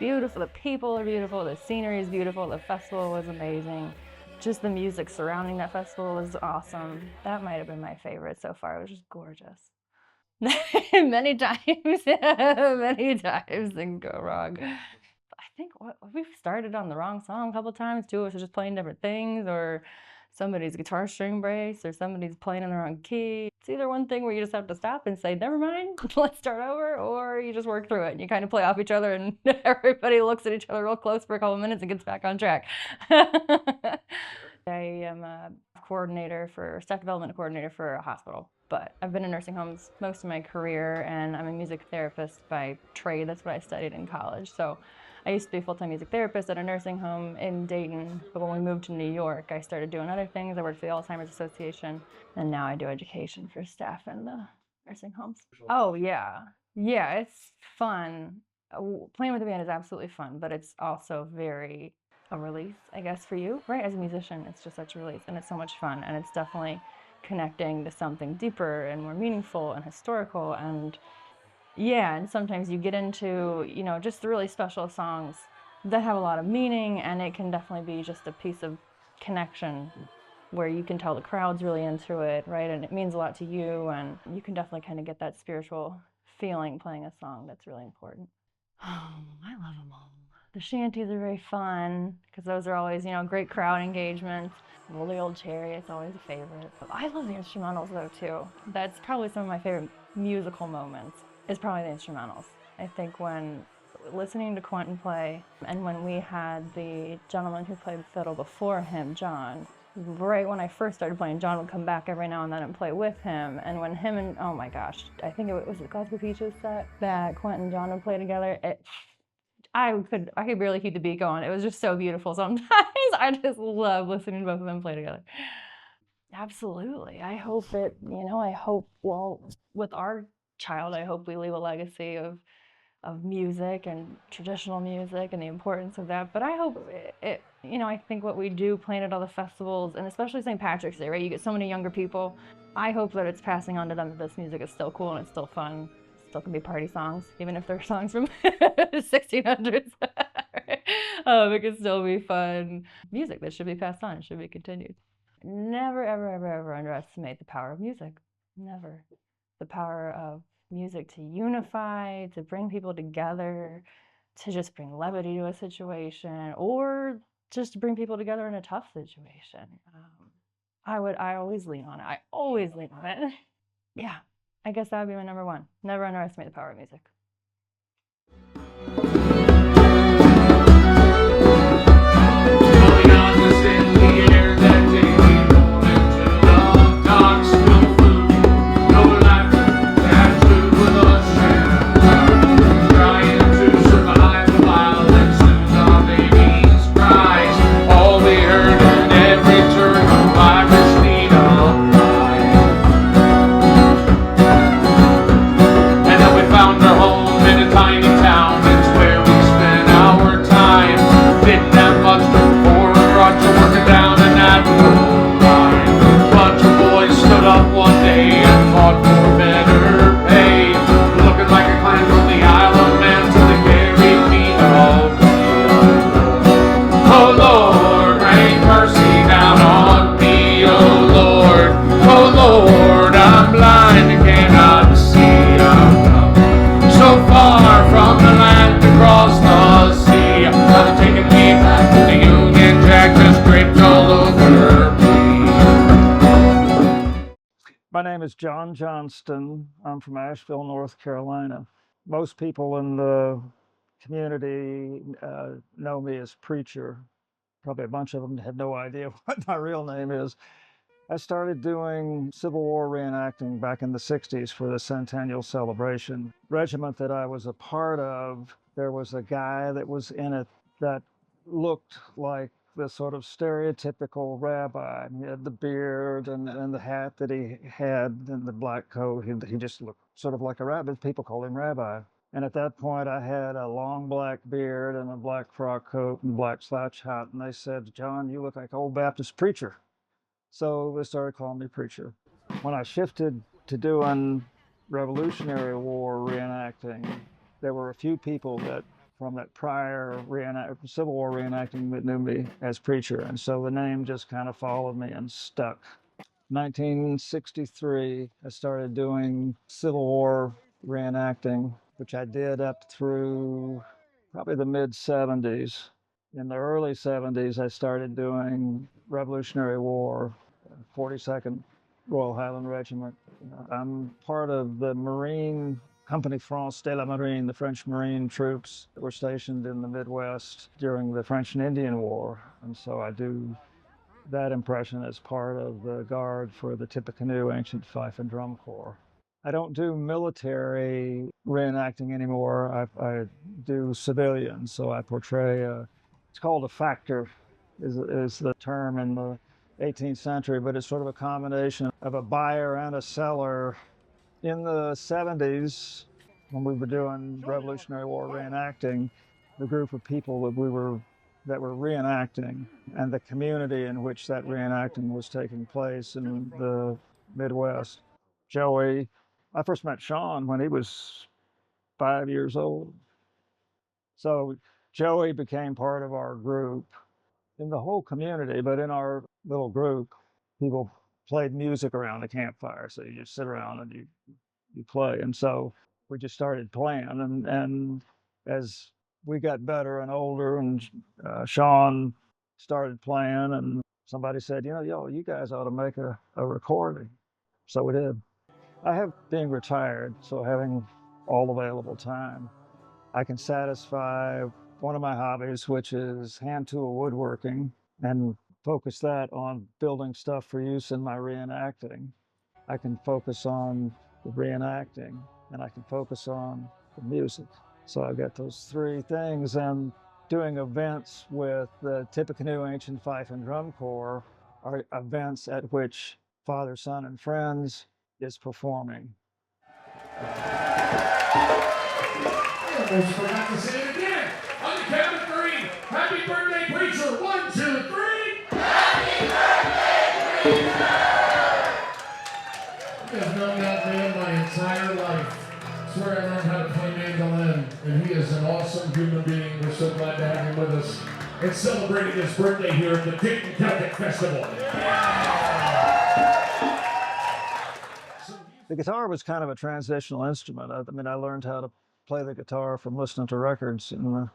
beautiful. The people are beautiful. The scenery is beautiful. The festival was amazing. Just the music surrounding that festival was awesome. That might have been my favorite so far. It was just gorgeous. Many times, many times things go wrong. I think we've started on the wrong song a couple times. Two of us are just playing different things, or somebody's guitar string breaks, or somebody's playing in the wrong key. It's either one thing where you just have to stop and say, never mind, let's start over, or you just work through it and you kind of play off each other and everybody looks at each other real close for a couple minutes and gets back on track. I am a staff development coordinator for a hospital, but I've been in nursing homes most of my career, and I'm a music therapist by trade. That's what I studied in college. So I used to be a full-time music therapist at a nursing home in Dayton, but when we moved to New York, I started doing other things. I worked for the Alzheimer's Association, and now I do education for staff in the nursing homes. Oh, yeah. Yeah, it's fun. Playing with the band is absolutely fun, but it's also very a release, I guess, for you, right? As a musician, it's just such a release, and it's so much fun, and it's definitely connecting to something deeper and more meaningful and historical, and yeah, and sometimes you get into, just the really special songs that have a lot of meaning, and it can definitely be just a piece of connection where you can tell the crowd's really into it, right? And it means a lot to you, and you can definitely kind of get that spiritual feeling playing a song that's really important. Oh, I love them all. The shanties are very fun because those are always, great crowd engagement. Rolly Old Chariot's always a favorite. I love the instrumentals though too. That's probably some of my favorite musical moments is probably the instrumentals. I think when listening to Quentin play, and when we had the gentleman who played fiddle before him, John, right when I first started playing, John would come back every now and then and play with him. And when him and, oh my gosh, I think it was the Gospel Peaches set that Quentin and John would play together. I could barely keep the beat going. It was just so beautiful sometimes. I just love listening to both of them play together. Absolutely. I hope with our child, I hope we leave a legacy of music and traditional music and the importance of that. But I hope I think what we do playing at all the festivals, and especially St. Patrick's Day, right? You get so many younger people. I hope that it's passing on to them that this music is still cool and it's still fun. Still can be party songs, even if they're songs from 1600s. It can still be fun music that should be passed on, should be continued. Never, ever, ever, ever underestimate the power of music. Never. The power of music to unify, to bring people together, to just bring levity to a situation, or just to bring people together in a tough situation. I always lean on it. I always lean on it. Yeah, I guess that would be my number one. Never underestimate the power of music. My name is John Johnston. I'm from Asheville, North Carolina. Most people in the community know me as Preacher. Probably a bunch of them have no idea what my real name is. I started doing Civil War reenacting back in the 60s for the Centennial Celebration. Regiment that I was a part of, there was a guy that was in it that looked like the sort of stereotypical rabbi. He had the beard and the hat that he had and the black coat. He just looked sort of like a rabbi. People called him rabbi. And at that point, I had a long black beard and a black frock coat and black slouch hat. And they said, "John, you look like an old Baptist preacher." So they started calling me Preacher. When I shifted to doing Revolutionary War reenacting, there were a few people that from that prior Civil War reenacting that knew me as preacher. And so the name just kind of followed me and stuck. 1963, I started doing Civil War reenacting, which I did up through probably the mid 70s. In the early 70s, I started doing Revolutionary War, 42nd Royal Highland Regiment. I'm part of the Marine Company France de la Marine, the French Marine troops that were stationed in the Midwest during the French and Indian War. And so I do that impression as part of the Guard for the Tippecanoe Ancient Fife and Drum Corps. I don't do military reenacting anymore. I do civilian, so I portray it's called a factor, is the term in the 18th century, but it's sort of a combination of a buyer and a seller. In the 70s, when we were doing Revolutionary War reenacting, the group of people that were reenacting and the community in which that reenacting was taking place in the Midwest. Joey, I first met Sean when he was 5 years old. So Joey became part of our group in the whole community, but in our little group, people played music around the campfire. So you just sit around and you play. And so we just started playing. And as we got better and older, and Sean started playing, and somebody said, yo, you guys ought to make a recording. So we did. I have being retired, so having all available time, I can satisfy one of my hobbies, which is hand tool woodworking, and focus that on building stuff for use in my reenacting. I can focus on the reenacting, and I can focus on the music. So I've got those three things, and doing events with the Tippecanoe Ancient Fife and Drum Corps are events at which Father, Son, and Friends is performing. I almost forgot to say it again. On the count of three, happy birthday, preacher. 1, 2, 3. Happy birthday, preacher! I've known that man my entire life. I swear I learned how to play mandolin, and he is an awesome human being. We're so glad to have him with us and celebrating his birthday here at the Dayton Celtic Festival. The guitar was kind of a transitional instrument. I mean, I learned how to play the guitar from listening to records in the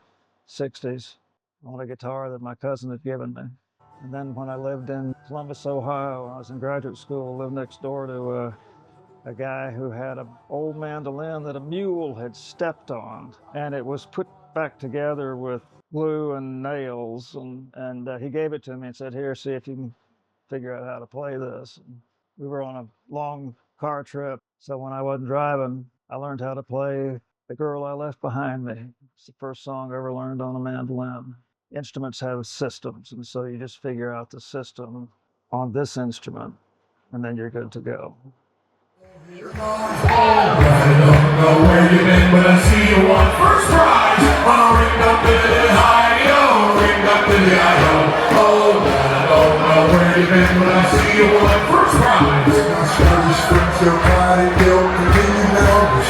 60s on a guitar that my cousin had given me. And then when I lived in Columbus, Ohio, I was in graduate school, lived next door to a guy who had an old mandolin that a mule had stepped on, and it was put back together with glue and nails, and he gave it to me and said, here, see if you can figure out how to play this. And we were on a long car trip, so when I wasn't driving, I learned how to play The Girl I Left Behind Me. It's the first song I ever learned on a mandolin. Instruments have systems, and so you just figure out the system on this instrument, and then you're good to go. I don't know where you've been, but I see you won first prize. Ring up to the hi-yo, ring up to the hi-yo. Oh, I don't know where you've been, but I see you won first prize. Service brings your body guilt, continue now.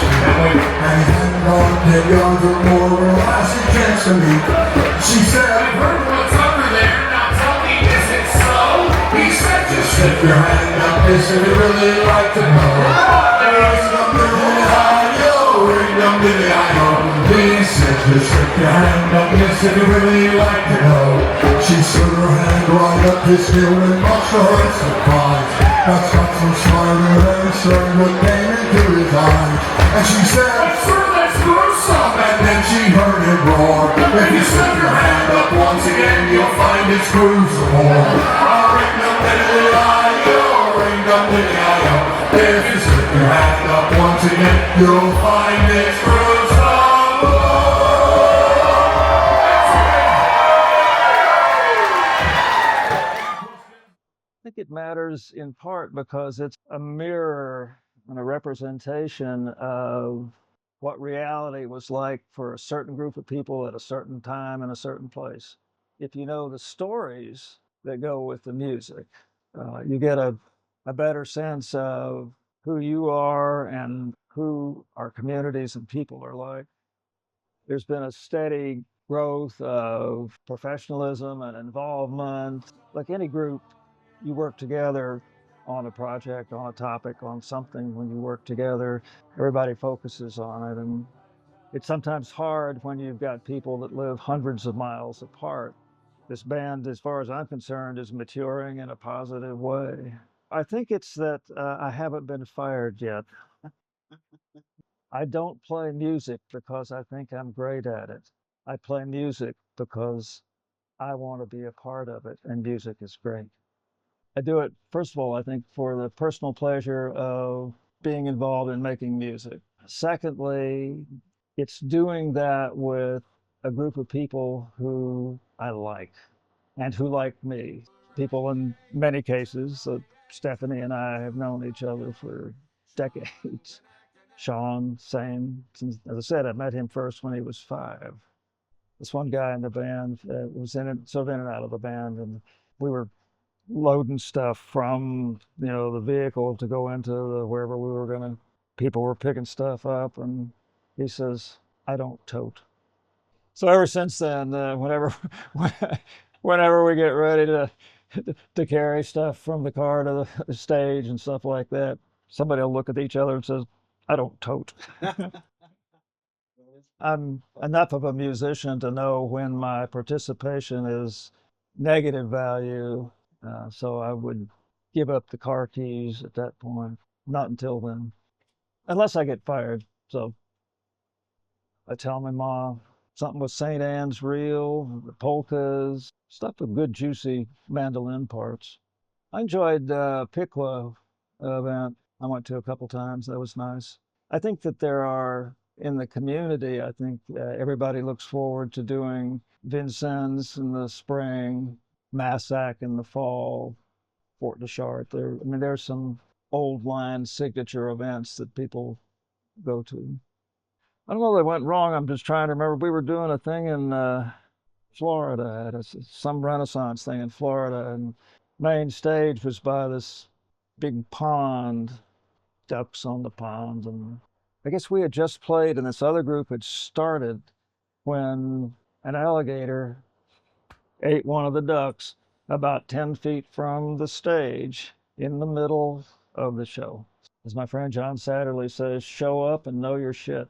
And hang on, take on the more last chance to me. She said, I've heard what's under there, now tell me, is it so? He said, just slip your hand up this if you really like to know. Ring up to the hi-yo, ring up to the hi-yo. He said, just slip your hand up this if you really like to know. She slid her hand right up his heel and much to her surprise. That's got some smarter than showing what came into his eyes. And she said, that's gruesome. And then she heard it roar. If you slip your hand up once again, you'll find it's gruesome more. Ring up to the hi-yo, ring up to the hi-yo. If you slip your hand up once again, you'll find it's gruesome more. I think it matters in part because it's a mirror and a representation of what reality was like for a certain group of people at a certain time in a certain place. If you know the stories that go with the music, you get a better sense of who you are and who our communities and people are like. There's been a steady growth of professionalism and involvement. Like any group, you work together on a project, on a topic, on something. When you work together, everybody focuses on it. And it's sometimes hard when you've got people that live hundreds of miles apart. This band, as far as I'm concerned, is maturing in a positive way. I think it's that I haven't been fired yet. I don't play music because I think I'm great at it. I play music because I want to be a part of it, and music is great. I do it, first of all, I think, for the personal pleasure of being involved in making music. Secondly, it's doing that with a group of people who I like and who like me. People in many cases, Stephanie and I have known each other for decades. Sean, same. As I said, I met him first when he was 5. This one guy in the band was sort of in and out of the band, and we were loading stuff from the vehicle to go into wherever we were gonna. People were picking stuff up, and he says, "I don't tote." So ever since then, whenever we get ready to carry stuff from the car to the stage and stuff like that, somebody will look at each other and says, "I don't tote." I'm enough of a musician to know when my participation is negative value, so I would give up the car keys at that point. Not until then, unless I get fired. So I tell my mom something with St. Anne's Reel, the polkas, stuff with good juicy mandolin parts. I enjoyed Piqua event. I went to a couple times. That was nice. I think that there are, in the community, I think everybody looks forward to doing Vincennes in the spring, Massac in the fall, Fort de Chartres. There's some old line signature events that people go to. I don't know if they went wrong. I'm just trying to remember. We were doing a thing in Florida, at some Renaissance thing in Florida, and main stage was by this big pond, ducks on the pond, and I guess we had just played and this other group had started when an alligator ate one of the ducks about 10 feet from the stage in the middle of the show. As my friend John Satterley says, show up and know your shit.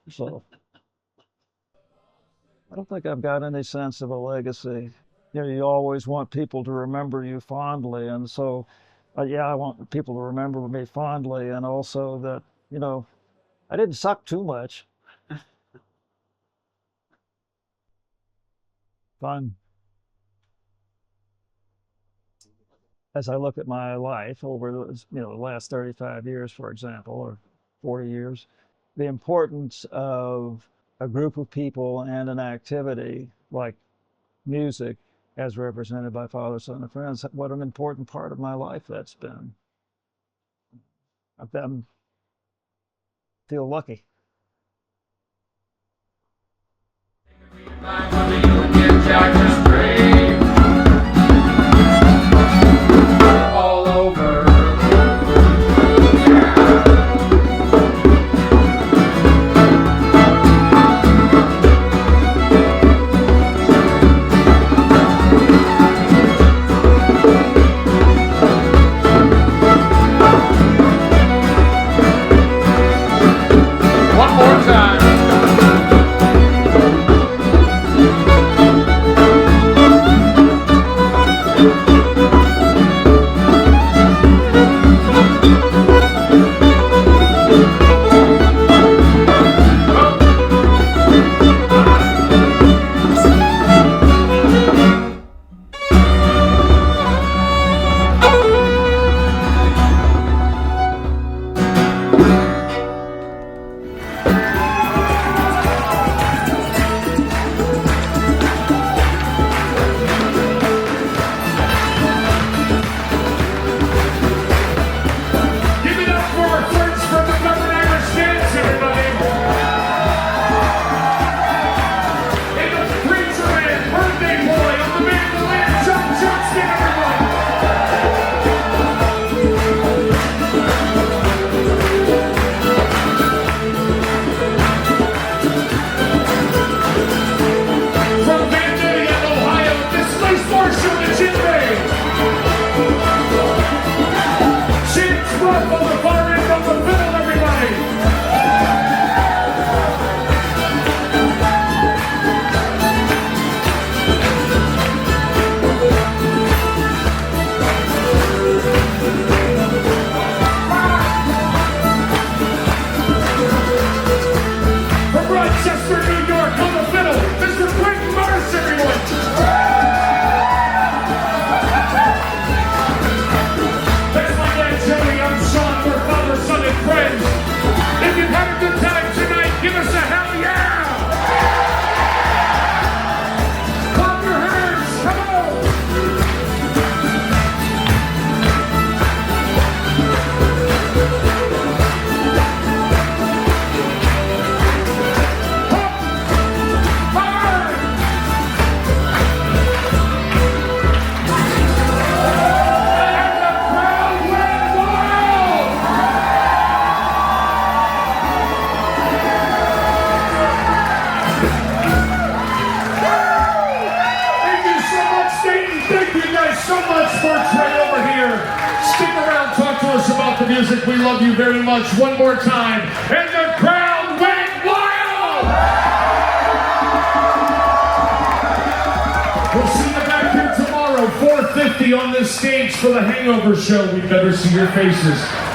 So I don't think I've got any sense of a legacy. You always want people to remember you fondly, and so I want people to remember me fondly, and also that I didn't suck too much. Fun. As I look at my life over the last 35 years, for example, or 40 years, the importance of a group of people and an activity like music, as represented by Father, Son, and Friends, what an important part of my life that's been. I feel lucky. All over. One more time. music. We love you very much. One more time. And the crowd went wild! We'll see you back here tomorrow, 4:50 on this stage for the Hangover Show. We better see your faces.